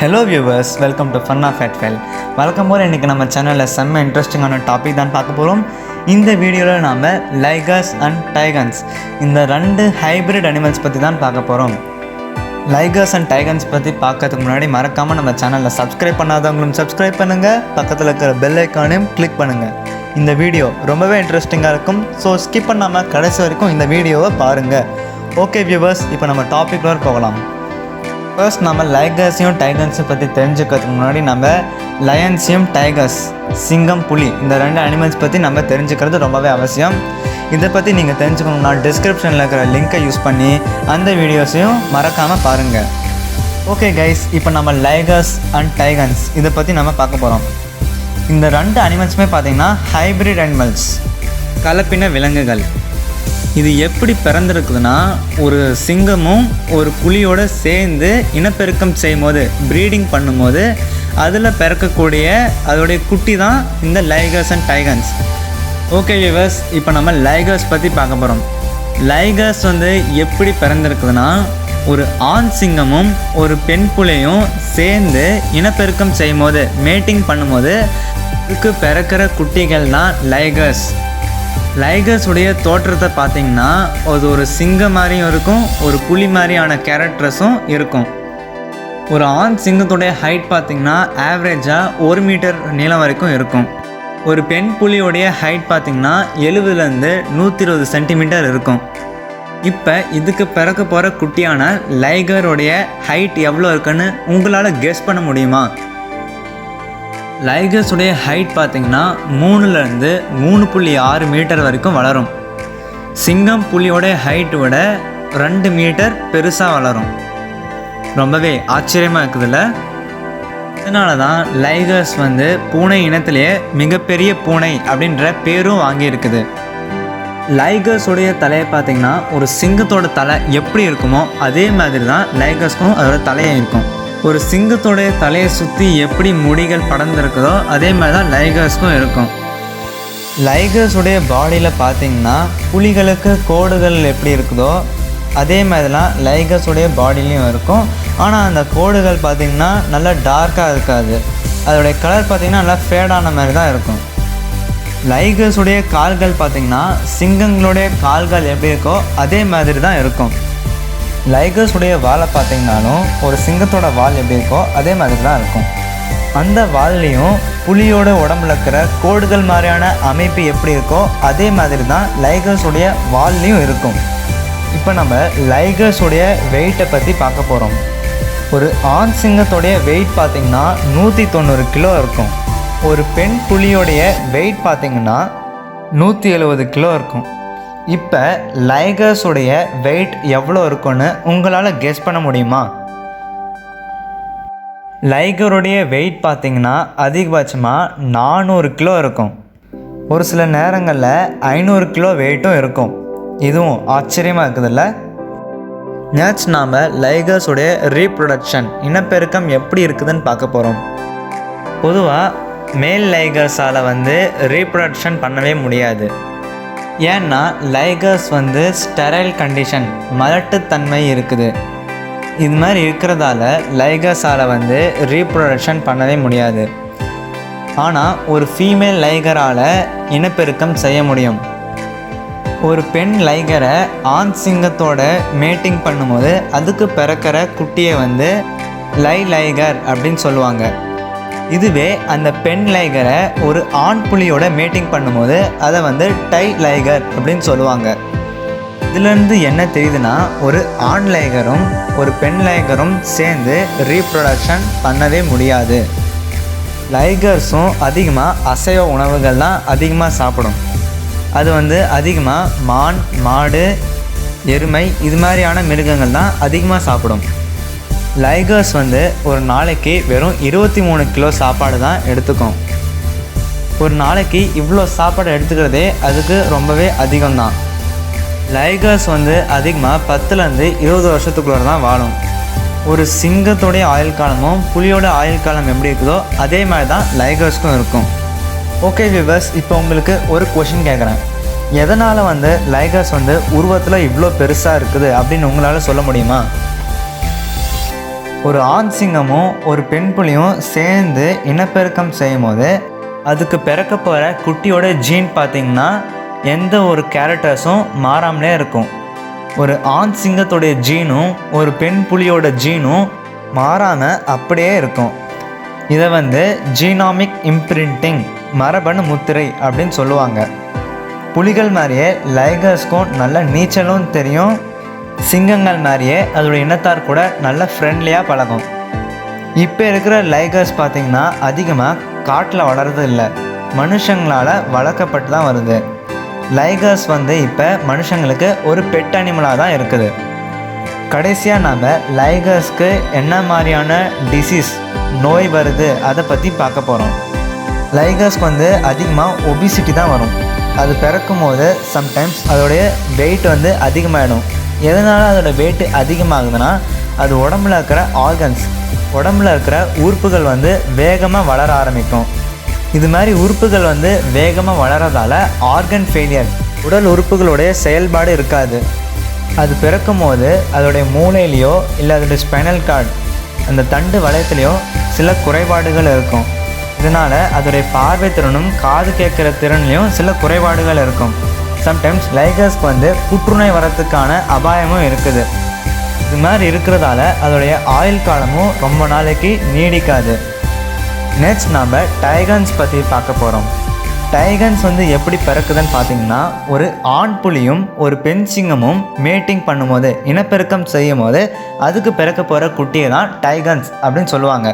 Hello viewers, welcome to fun of fate file. வழக்கம் போல் இன்றைக்கி நம்ம சேனலில் செம்ம இன்ட்ரெஸ்டிங்கான டாபிக் தான் பார்க்க போகிறோம். இந்த வீடியோவில் நாம் லைகர்ஸ் அண்ட் டைகன்ஸ் இந்த ரெண்டு ஹைப்ரிட் அனிமல்ஸ் பற்றி தான் பார்க்க போகிறோம். லைகர்ஸ் அண்ட் டைகன்ஸ் பற்றி பார்க்கறதுக்கு முன்னாடி மறக்காமல் நம்ம சேனலில் சப்ஸ்கிரைப் பண்ணாதவங்களும் சப்ஸ்கிரைப் பண்ணுங்கள், பக்கத்தில் இருக்கிற பெல் ஐக்கானையும் கிளிக் பண்ணுங்கள். இந்த வீடியோ ரொம்பவே இன்ட்ரெஸ்டிங்காக இருக்கும், ஸோ ஸ்கிப் பண்ணாமல் கடைசி வரைக்கும் இந்த வீடியோவை பாருங்கள். ஓகே வியூவர்ஸ், இப்போ நம்ம டாபிக்ல போகலாம். ஃபர்ஸ்ட் நம்ம லைகர்ஸையும் டைகர்ஸையும் பற்றி தெரிஞ்சுக்கிறதுக்கு முன்னாடி நம்ம லயன்ஸையும் டைகர்ஸ், சிங்கம், புலி இந்த ரெண்டு அனிமல்ஸ் பற்றி நம்ம தெரிஞ்சுக்கிறது ரொம்பவே அவசியம். இதை பற்றி நீங்கள் தெரிஞ்சுக்கணுன்னா டிஸ்கிரிப்ஷனில் இருக்கிற லிங்க்கை யூஸ் பண்ணி அந்த வீடியோஸையும் மறக்காமல் பாருங்கள். ஓகே கைஸ், இப்போ நம்ம லைகர்ஸ் அண்ட் டைகன்ஸ் இதை பற்றி நம்ம பார்க்க போகிறோம். இந்த ரெண்டு அனிமல்ஸுமே பார்த்திங்கன்னா ஹைப்ரிட் அனிமல்ஸ், கலப்பின விலங்குகள். இது எப்படி பிறந்திருக்குதுன்னா, ஒரு சிங்கமும் ஒரு புலியோடு சேர்ந்து இனப்பெருக்கம் செய்யும் போது, ப்ரீடிங் பண்ணும்போது அதில் பிறக்கக்கூடிய அதோடைய குட்டி தான் இந்த லைகர்ஸ் அண்ட் டைகன்ஸ். ஓகே வியூவர்ஸ், இப்போ நம்ம லைகர்ஸ் பற்றி பார்க்க போகிறோம். லைகர்ஸ் எப்படி பிறந்திருக்குதுன்னா, ஒரு ஆண் சிங்கமும் ஒரு பெண் புலியும் சேர்ந்து இனப்பெருக்கம் செய்யும் போது, மேட்டிங் பண்ணும்போது இதுக்கு பிறக்கிற குட்டிகள் தான் லைகர்ஸ். லைகர்ஸுடைய தோற்றத்தை பார்த்திங்கன்னா அது ஒரு சிங்கம் மாதிரியும் இருக்கும், ஒரு புலி மாதிரியான கேரக்டர்ஸும் இருக்கும். ஒரு ஆண் சிங்கத்துடைய ஹைட் பார்த்திங்கன்னா ஆவரேஜாக 1 மீட்டர் நீளம் வரைக்கும் இருக்கும். ஒரு பெண் புலியோடைய ஹைட் பார்த்திங்கன்னா 70லேருந்து 120 சென்டிமீட்டர் இருக்கும். இப்போ இதுக்கு பிறக்க போகிற குட்டியான லைகருடைய ஹைட் எவ்வளோ இருக்குன்னு உங்களால் கெஸ் பண்ண முடியுமா? லைகர்ஸுடைய ஹைட் பார்த்திங்கன்னா 3லேருந்து 3.6 மீட்டர் வரைக்கும் வளரும். சிங்கம் புலியோடைய ஹைட்டை விட 2 மீட்டர் பெருசாக வளரும். ரொம்பவே ஆச்சரியமாக இருக்குதுல்ல? இதனால தான் லைகர்ஸ் பூனை இனத்திலேயே மிகப்பெரிய பூனை அப்படின்ற பேரும் வாங்கியிருக்குது. லைகர்ஸுடைய தலையை பார்த்திங்கன்னா ஒரு சிங்கத்தோட தலை எப்படி இருக்குமோ அதே மாதிரி தான் லைகர்ஸ்க்கும் அதோட தலையை இருக்கும். ஒரு சிங்கத்தோடைய தலையை சுற்றி எப்படி முடிகள் படர்ந்துருக்குதோ அதே மாதிரி தான் லைகர்ஸ்க்கும் இருக்கும். லைகர்ஸுடைய பாடியில் பார்த்திங்கன்னா புலிகளுக்கு கோடுகள் எப்படி இருக்குதோ அதே மாதிரிலாம் லைகர்ஸுடைய பாடிலையும் இருக்கும். ஆனால் அந்த கோடுகள் பார்த்திங்கன்னா நல்லா டார்க்காக இருக்காது, அதோடைய கலர் பார்த்திங்கன்னா நல்லா ஃபேடான மாதிரி தான் இருக்கும். லைகர்ஸுடைய கால்கள் பார்த்திங்கன்னா சிங்கங்களுடைய கால்கள் எப்படி இருக்கோ அதே மாதிரி தான் இருக்கும். லைகர்ஸுடைய வாலை பார்த்திங்கனாலும் ஒரு சிங்கத்தோட வால் எப்படி இருக்கோ அதே மாதிரி தான் இருக்கும். அந்த வால்லையும் புலியோட உடம்புல இருக்கிற கோடுகள் மாதிரியான அமைப்பு எப்படி இருக்கோ அதே மாதிரி தான் லைகர்ஸுடைய வால்லையும் இருக்கும். இப்போ நம்ம லைகர்ஸுடைய வெயிட்டை பற்றி பார்க்க போகிறோம். ஒரு ஆண் சிங்கத்தோடைய வெயிட் பார்த்திங்கன்னா 190 கிலோ இருக்கும். ஒரு பெண் புலியோடைய வெயிட் பார்த்திங்கன்னா 170 கிலோ இருக்கும். இப்போ லைகர்ஸுடைய வெயிட் எவ்வளோ இருக்குன்னு உங்களால் கெஸ் பண்ண முடியுமா? லைகருடைய வெயிட் பார்த்திங்கன்னா அதிகபட்சமாக 400 கிலோ இருக்கும். ஒரு சில நேரங்களில் 500 கிலோ வெயிட்டும் இருக்கும். இதுவும் ஆச்சரியமாக இருக்குதுல்ல? நெக்ஸ்ட் நாம் லைகர்ஸுடைய ரீப்ரொடக்ஷன், இனப்பெருக்கம் எப்படி இருக்குதுன்னு பார்க்க போகிறோம். பொதுவாக மேல் லைகர்ஸால் ரீப்ரொடக்ஷன் பண்ணவே முடியாது. ஏன்னா லைகர்ஸ் ஸ்டெரைல் கண்டிஷன், மலட்டுத்தன்மை இருக்குது. இது மாதிரி இருக்கிறதால லைகர்ஸால் ரீப்ரொடக்ஷன் பண்ணவே முடியாது. ஆனால் ஒரு ஃபீமேல் லைகரால் இனப்பெருக்கம் செய்ய முடியும். ஒரு பெண் லைகரை ஆண் சிங்கத்தோட மேட்டிங் பண்ணும்போது அதுக்கு பிறக்கிற குட்டியை லைகர் அப்படின்னு சொல்லுவாங்க. இதுவே அந்த பெண் லைகரை ஒரு ஆண் புலியோட மேட்டிங் பண்ணும்போது அதை டை லைகர் அப்படின்னு சொல்லுவாங்க. இதுலேருந்து என்ன தெரியுதுன்னா, ஒரு ஆண் லைகரும் ஒரு பெண் லைகரும் சேர்ந்து ரீப்ரொடக்ஷன் பண்ணவே முடியாது. லைகர்ஸும் அதிகமாக அசைவ உணவுகள் தான் அதிகமாக சாப்பிடும். அது அதிகமாக மான், மாடு, எருமை இது மாதிரியான மிருகங்கள் தான் அதிகமாக சாப்பிடும். லைகர்ஸ் ஒரு நாளைக்கு வெறும் 23 கிலோ சாப்பாடு தான் எடுத்துக்கும். ஒரு நாளைக்கு இவ்வளோ சாப்பாடு எடுத்துக்கிறதே அதுக்கு ரொம்பவே அதிகம்தான். லைகர்ஸ் அதிகமாக 10லேருந்து 20 வருஷத்துக்குள்ளே தான் வாழும். ஒரு சிங்கத்தோடைய ஆயுள் காலமும் புலியோட ஆயுள் காலம் எப்படி இருக்குதோ அதே மாதிரி தான் லைகர்ஸ்க்கும் இருக்கும். ஓகே வியூவர்ஸ், இப்போ உங்களுக்கு ஒரு கொஷின் கேட்குறேன். எதனால் லைகர்ஸ் உருவத்தில் இவ்வளோ பெருசாக இருக்குது அப்படின்னு உங்களால் சொல்ல முடியுமா? ஒரு ஆண் சிங்கமும் ஒரு பெண் புலியும் சேர்ந்து இனப்பெருக்கம் செய்யும் போது அதுக்கு பிறக்க போகிற குட்டியோட ஜீன் பார்த்திங்கன்னா எந்த ஒரு கேரக்டர்ஸும் மாறாமலே இருக்கும். ஒரு ஆண் சிங்கத்துடைய ஜீனும் ஒரு பெண் புலியோட ஜீனும் மாறாமல் அப்படியே இருக்கும். இதை ஜீனாமிக் இம்ப்ரிண்டிங், மரபணு முத்திரை அப்படின்னு சொல்லுவாங்க. புலிகள் மாதிரியே லைகர்ஸ்க்கும் நல்ல நீச்சலும் தெரியும். சிங்கங்கள் மாதிரியே அதோடய இனத்தார் கூட நல்ல ஃப்ரெண்ட்லியாக பழகும். இப்போ இருக்கிற லைகர்ஸ் பார்த்திங்கன்னா அதிகமாக காட்டில் வளர்றது இல்லை, மனுஷங்களால் வளர்க்கப்பட்டு தான் வருது. லைகர்ஸ் இப்போ மனுஷங்களுக்கு ஒரு பெட் அனிமலாக தான் இருக்குது. கடைசியாக நாம் லைகர்ஸ்க்கு என்ன மாதிரியான டிசீஸ் நோய் வருது அதை பற்றி பார்க்க போகிறோம். லைகர்ஸ்க்கு அதிகமாக ஒபிசிட்டி தான் வரும். அது பிறக்கும் போது சம்டைம்ஸ் அதோடைய வெயிட் அதிகமாகிடும். எதனால் அதோட வெயிட் அதிகமாகுதுன்னா அது உடம்புல இருக்கிற ஆர்கன்ஸ், உடம்புல இருக்கிற உறுப்புகள் வேகமாக வளர ஆரம்பிக்கும். இது மாதிரி உறுப்புகள் வேகமாக வளரதால் ஆர்கன் ஃபெயிலியர், உடல் உறுப்புகளுடைய செயல்பாடு இருக்காது. அது பிறக்கும் போது அதோடைய மூளையிலையோ இல்லை அதோடைய ஸ்பைனல் கார்டு, அந்த தண்டு வளையத்துலேயோ சில குறைபாடுகள் இருக்கும். இதனால் அதோடைய பார்வை திறனும் காது கேட்குற திறன்லேயும் சில குறைபாடுகள் இருக்கும். சம்டைம்ஸ் லைகர்ஸ்க்கு புற்றுநோய் வரத்துக்கான அபாயமும் இருக்குது. இது மாதிரி இருக்கிறதால அதோடைய ஆயுள் காலமும் ரொம்ப நாளைக்கு நீடிக்காது. நெக்ஸ்ட் நாம் டைகன்ஸ் பற்றி பார்க்க போகிறோம். டைகன்ஸ் எப்படி பிறக்குதுன்னு பார்த்தீங்கன்னா, ஒரு ஆண் புலியும் ஒரு பெண் சிங்கமும் மேட்டிங் பண்ணும்போது, இனப்பெருக்கம் செய்யும் போது அதுக்கு பிறக்க போகிற குட்டியை தான் டைகன்ஸ் அப்படின்னு சொல்லுவாங்க.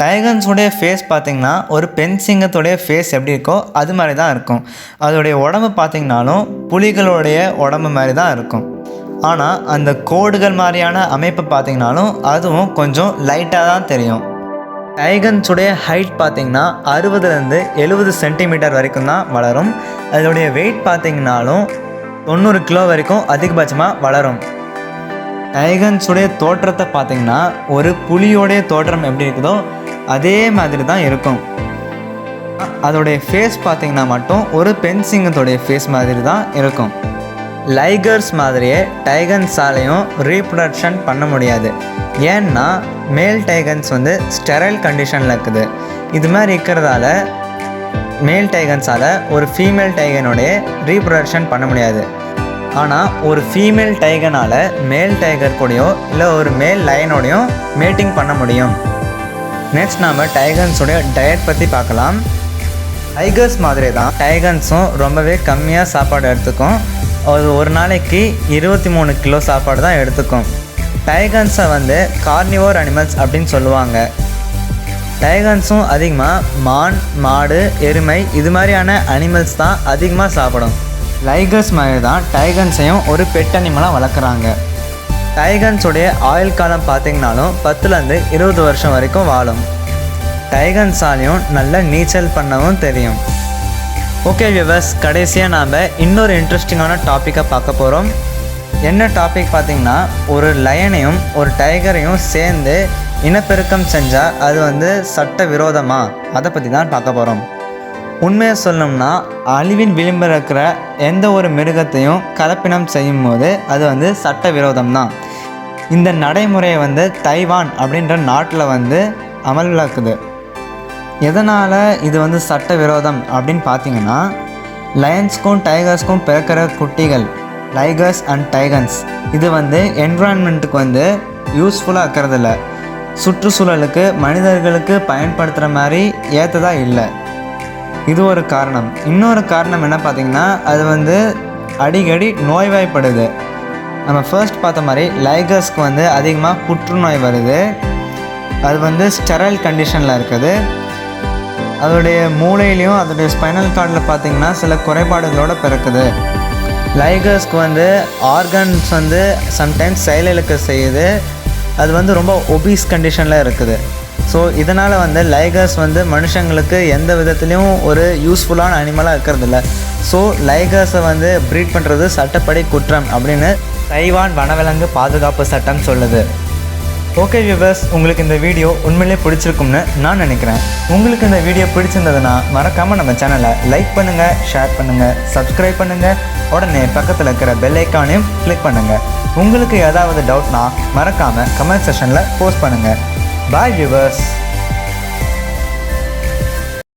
டைகன்ஸுடைய ஃபேஸ் பார்த்திங்கன்னா ஒரு பெண் சிங்கத்துடைய ஃபேஸ் எப்படி இருக்கோ அது மாதிரி தான் இருக்கும். அதோடைய உடம்பு பார்த்திங்கனாலும் புலிகளுடைய உடம்பு மாதிரி தான் இருக்கும். ஆனால் அந்த கோடுகள் மாதிரியான அமைப்பு பார்த்திங்கனாலும் அதுவும் கொஞ்சம் லைட்டாக தான் தெரியும். டைகன்ஸுடைய ஹைட் பார்த்திங்கன்னா 60 to 70 சென்டிமீட்டர் வரைக்கும் தான் வளரும். அதோடைய வெயிட் பார்த்திங்கனாலும் 90 கிலோ வரைக்கும் அதிகபட்சமாக வளரும். டைகன்ஸுடைய தோற்றத்தை பார்த்திங்கன்னா ஒரு புலியோடைய தோற்றம் எப்படி இருக்குதோ அதே மாதிரி தான் இருக்கும். அதோடைய ஃபேஸ் பார்த்திங்கன்னா மட்டும் ஒரு பெண் சிங்கத்தோடைய ஃபேஸ் மாதிரி தான் இருக்கும். லைகர்ஸ் மாதிரியே டைகன்ஸாலையும் ரீப்ரொடக்ஷன் பண்ண முடியாது. ஏன்னா மேல் டைகன்ஸ் ஸ்டெரைல் கண்டிஷனில் இருக்குது. இது மாதிரி இருக்கிறதால மேல் டைகன்ஸால் ஒரு ஃபீமேல் டைகனுடைய ரீப்ரொடக்ஷன் பண்ண முடியாது. ஆனால் ஒரு ஃபீமேல் டைகனால் மேல் டைகர் கூடயோ இல்லை ஒரு மேல் லயனோடையும் மேட்டிங் பண்ண முடியும். நெக்ஸ்ட் நாம் டைகன்ஸோடைய டயட் பற்றி பார்க்கலாம். டைகர்ஸ் மாதிரி தான் டைகன்ஸும் ரொம்பவே கம்மியாக சாப்பாடு எடுத்துக்கும். அது ஒரு நாளைக்கு 23 கிலோ சாப்பாடு தான் எடுத்துக்கும். டைகன்ஸை கார்னிவோர் அனிமல்ஸ் அப்படின்னு சொல்லுவாங்க. டைகன்ஸும் அதிகமாக மான், மாடு, எருமை இது மாதிரியான அனிமல்ஸ் தான் அதிகமாக சாப்பிடும். லைகர்ஸ் மாதிரி தான் டைகன்ஸையும் ஒரு பெட் அனிமலாக வளர்க்குறாங்க. டைகன்ஸுடைய ஆயுள் காலம் பார்த்திங்கனாலும் 10 to 20 வருஷம் வரைக்கும் வாழும். டைகன்ஸாலையும் நல்ல நீச்சல் பண்ணவும் தெரியும். ஓகே வியூவர்ஸ், கடைசியாக நாம் இன்னொரு இன்ட்ரெஸ்டிங்கான டாப்பிக்கை பார்க்க போகிறோம். என்ன டாபிக் பார்த்திங்கன்னா, ஒரு லயனையும் ஒரு டைகரையும் சேர்ந்து இனப்பெருக்கம் செஞ்சால் அது சட்ட விரோதமா, அதை பற்றி தான் பார்க்க போகிறோம். உண்மையை சொல்லணும்னா அழிவின் விளிம்பில் இருக்கிற எந்த ஒரு மிருகத்தையும் கலப்பினம் செய்யும் போது அது சட்ட விரோதம் தான். இந்த நடைமுறையை தைவான் அப்படின்ற நாட்டில் அமலாக்குது. எதனால் இது சட்ட விரோதம் அப்படின்னு பார்த்தீங்கன்னா, லயன்ஸ்க்கும் டைகர்ஸ்க்கும் பிறக்கிற குட்டிகள் லைகர்ஸ் அண்ட் டைகன்ஸ் இது என்விரான்மெண்ட்டுக்கு யூஸ்ஃபுல்லாக இருக்கிறதில்ல. சுற்றுச்சூழலுக்கு மனிதர்களுக்கு பயன்படுத்துகிற மாதிரி ஏற்றதாக இல்லை. இது ஒரு காரணம். இன்னொரு காரணம் என்ன பார்த்திங்கன்னா, அது அடிக்கடி நோய்வாய்ப்படுது. நம்ம ஃபர்ஸ்ட் பார்த்த மாதிரி லைகர்ஸ்க்கு அதிகமாக புற்றுநோய் வருது. அது ஸ்டெரைல் கண்டிஷனில் இருக்குது. அதோடைய மூளையிலையும் அதோடைய ஸ்பைனல் கார்டில் பார்த்திங்கன்னா சில குறைபாடுகளோடு பிறக்குது. லைகர்ஸ்க்கு ஆர்கன்ஸ் சம்டைம்ஸ் செயலிழக்க செய்யுது. அது ரொம்ப ஒபீஸ் கண்டிஷனில் இருக்குது. ஸோ இதனால் லைகர்ஸ் மனுஷங்களுக்கு எந்த விதத்துலேயும் ஒரு யூஸ்ஃபுல்லான அனிமலாக இருக்கிறதில்ல. ஸோ லைகர்ஸை ப்ரீட் பண்ணுறது சட்டப்படி குற்றம் அப்படின்னு தைவான் வனவிலங்கு பாதுகாப்பு சட்டம் சொல்லுது. ஓகே வியூவர்ஸ், உங்களுக்கு இந்த வீடியோ உண்மையிலே பிடிச்சிருக்கும்னு நான் நினைக்கிறேன். உங்களுக்கு இந்த வீடியோ பிடிச்சிருந்ததுன்னா மறக்காமல் நம்ம சேனலை லைக் பண்ணுங்கள், ஷேர் பண்ணுங்கள், சப்ஸ்கிரைப் பண்ணுங்கள். உடனே பக்கத்தில் இருக்கிற பெல் ஐக்கானையும் கிளிக் பண்ணுங்கள். உங்களுக்கு ஏதாவது டவுட்னா மறக்காமல் கமெண்ட் செக்ஷனில் போஸ்ட் பண்ணுங்கள். பாய் வியூவர்ஸ்.